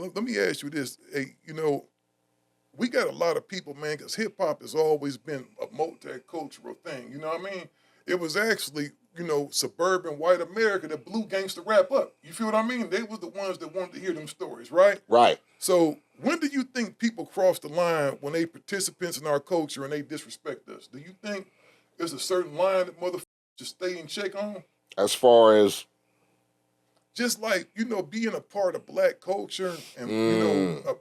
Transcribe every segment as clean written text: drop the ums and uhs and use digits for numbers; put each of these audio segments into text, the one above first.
let me ask you this. Hey, we got a lot of people, man, because hip hop has always been a multicultural thing. You know what I mean? It was actually, suburban white America that blew gangster rap up. You feel what I mean? They was the ones that wanted to hear them stories, right? Right. So when do you think people cross the line when they participants in our culture and they disrespect us? Do you think there's a certain line that motherfuckers just stay in check on? As far as just like, being a part of black culture and,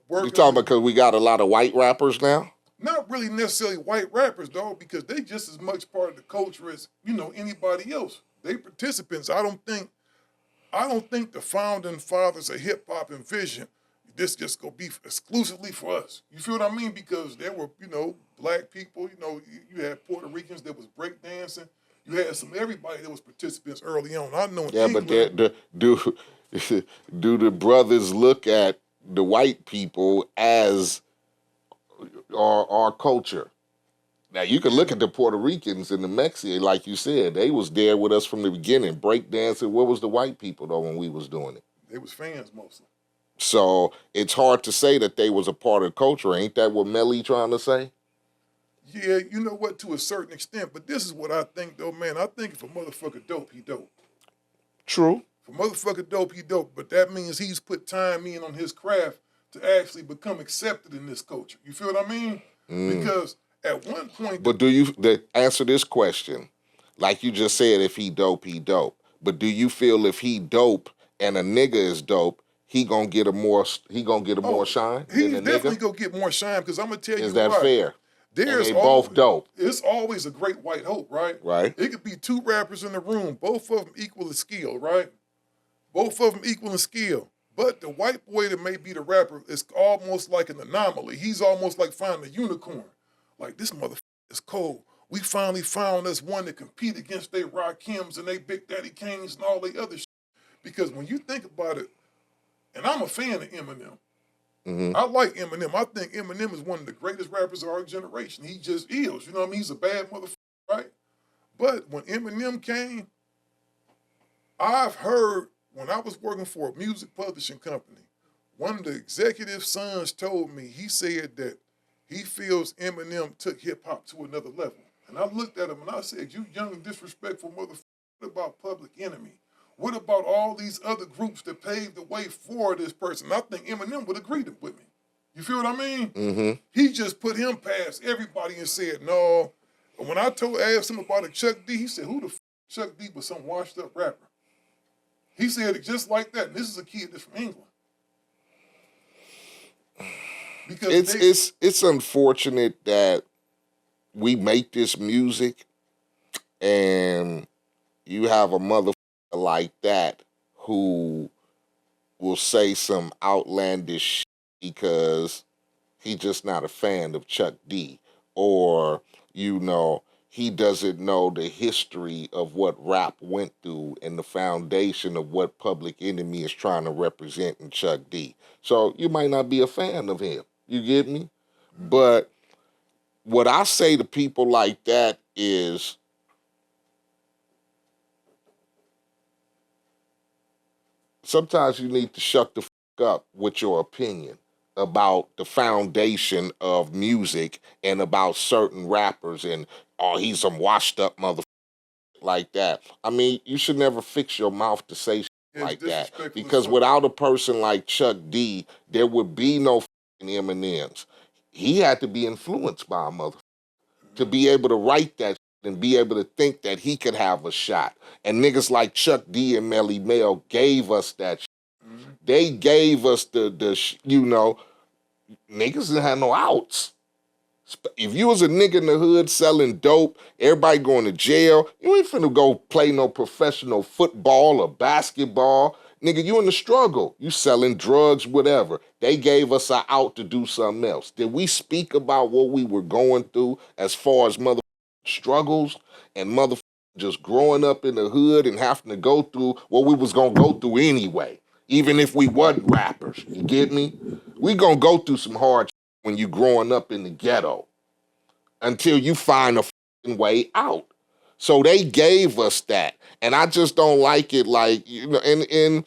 working. You talking about because we got a lot of white rappers now? Not really necessarily white rappers, though, because they just as much part of the culture as, anybody else. They participants. I don't think the founding fathers of hip hop envisioned this just gonna be exclusively for us. You feel what I mean? Because there were, black people, you had Puerto Ricans that was breakdancing. You had everybody that was participants early on. I know in England, but do the brothers look at the white people as our culture? Now, you can look at the Puerto Ricans and the Mexicans, like you said. They was there with us from the beginning, breakdancing. Where was the white people, though, when we was doing it? They was fans mostly. So it's hard to say that they was a part of the culture. Ain't that what Melle trying to say? Yeah, you know what, to a certain extent. But this is what I think, though, man. I think if a motherfucker dope, he dope. True. If a motherfucker dope, he dope. But that means he's put time in on his craft to actually become accepted in this culture. You feel what I mean? Because at one point... But to answer this question, like you just said, if he dope, he dope. But do you feel if he dope and a nigga is dope, he gonna get a more shine? He's definitely gonna get more shine, because I'm gonna tell you Is that fair? There's and they both dope. It's always a great white hope, right? Right. It could be two rappers in the room, both of them equal in skill, right? Both of them equal in skill. But the white boy that may be the rapper is almost like an anomaly. He's almost like finding a unicorn. Like, this motherfucker is cold. We finally found us one that compete against they Rakims and they Big Daddy Kanes and all the other shit. Because when you think about it, and I'm a fan of Eminem. Mm-hmm. I like Eminem. I think Eminem is one of the greatest rappers of our generation. He just is. You know what I mean? He's a bad motherfucker, right? But when Eminem came, I've heard, when I was working for a music publishing company, one of the executive sons told me, he said that he feels Eminem took hip-hop to another level. And I looked at him and I said, you young and disrespectful motherfucker, what about Public Enemy? What about all these other groups that paved the way for this person? I think Eminem would agree with me. You feel what I mean? Mm-hmm. He just put him past everybody and said, no. And when I asked him about a Chuck D, he said, who the f*** Chuck D was some washed up rapper? He said it just like that. And this is a kid that's from England. Because it's unfortunate that we make this music and you have a motherfucker like that who will say some outlandish shit because he just not a fan of Chuck D, or he doesn't know the history of what rap went through and the foundation of what Public Enemy is trying to represent in Chuck D. So you might not be a fan of him. You get me? But what I say to people like that is, sometimes you need to shut the fuck up with your opinion about the foundation of music and about certain rappers and, oh, he's some washed up motherfucker like that. I mean, you should never fix your mouth to say shit like that. Because without a person like Chuck D, there would be no fucking Eminems. He had to be influenced by a motherfucker to be able to write that and be able to think that he could have a shot. And niggas like Chuck D and Melle Mel gave us that shit. Mm-hmm. They gave us the niggas didn't have no outs. If you was a nigga in the hood selling dope, everybody going to jail, you ain't finna go play no professional football or basketball. Nigga, you in the struggle. You selling drugs, whatever. They gave us an out to do something else. Did we speak about what we were going through as far as mother struggles and mother just growing up in the hood and having to go through what we was gonna go through anyway, even if we wasn't rappers? You get me? We gonna go through some hard shit when you growing up in the ghetto until you find a way out. So they gave us that, and I just don't like it. Like, and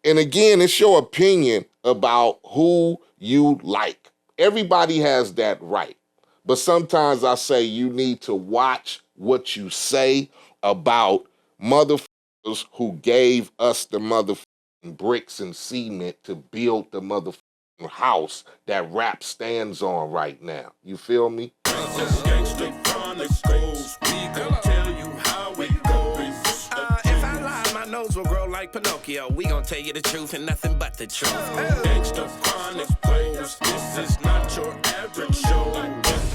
And again, it's your opinion about who you like. Everybody has that right. But sometimes I say you need to watch what you say about motherfuckers who gave us the motherfucking bricks and cement to build the motherfucking house that rap stands on right now. You feel me? Gangster Chronicles, we gon' tell you how it goes. If I lie, my nose will grow like Pinocchio. We gon' tell you the truth and nothing but the truth. Gangster Chronicles, this is not your average show.